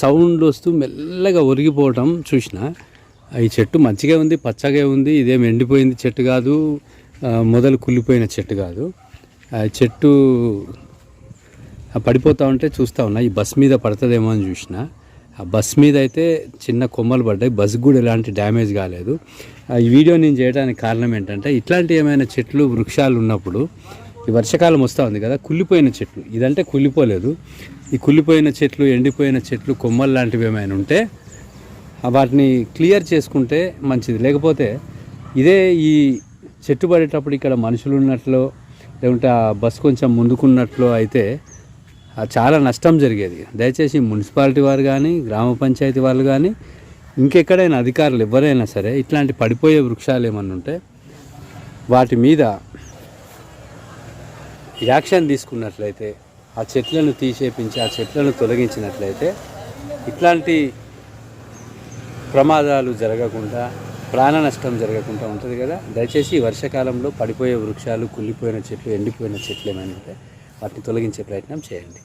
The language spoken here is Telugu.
సౌండ్ వస్తూ మెల్లగా ఒరిగిపోవటం చూసిన. ఈ చెట్టు మంచిగా ఉంది, పచ్చగా ఉంది, ఇదేం ఎండిపోయింది చెట్టు కాదు, మొదలు కుళ్ళిపోయిన చెట్టు కాదు. చెట్టు పడిపోతూ ఉంటే చూస్తూ ఉన్నా, ఈ బస్ మీద పడుతుందేమో అని చూసిన. ఆ బస్ మీద అయితే చిన్న కొమ్మలు పడ్డాయి, బస్కి కూడా ఎలాంటి డ్యామేజ్ కాలేదు. ఈ వీడియో నేను చేయడానికి కారణం ఏంటంటే, ఇట్లాంటి ఏమైనా చెట్లు వృక్షాలు ఉన్నప్పుడు, ఈ వర్షాకాలం వస్తూ ఉంది కదా, కుళ్ళిపోయిన చెట్లు, ఇదంటే కుళ్ళిపోలేదు, ఈ కుళ్ళిపోయిన చెట్లు, ఎండిపోయిన చెట్లు, కొమ్మలు లాంటివి ఏమైనా ఉంటే వాటిని క్లియర్ చేసుకుంటే మంచిది. లేకపోతే ఇదే ఈ చెట్టు పడేటప్పుడు ఇక్కడ మనుషులు ఉన్నట్లు, లేకుంటే ఆ బస్ కొంచెం ముందుకున్నట్లు అయితే చాలా నష్టం జరిగేది. దయచేసి మున్సిపాలిటీ వారు కానీ, గ్రామ పంచాయతీ వాళ్ళు కానీ, ఇంకెక్కడైనా అధికారులు ఎవరైనా సరే ఇట్లాంటి పడిపోయే వృక్షాలు ఏమన్నా ఉంటే వాటి మీద యాక్షన్ తీసుకున్నట్లయితే, ఆ చెట్లను తీసేపించి ఆ చెట్లను తొలగించినట్లయితే ఇట్లాంటి ప్రమాదాలు జరగకుండా, ప్రాణ నష్టం జరగకుండా ఉంటుంది కదా. దయచేసి వర్షాకాలంలో పడిపోయే వృక్షాలు, కుళ్ళిపోయిన చెట్లు, ఎండిపోయిన చెట్లు ఏమైనా ఉంటే వాటిని తొలగించే ప్రయత్నం చేయండి.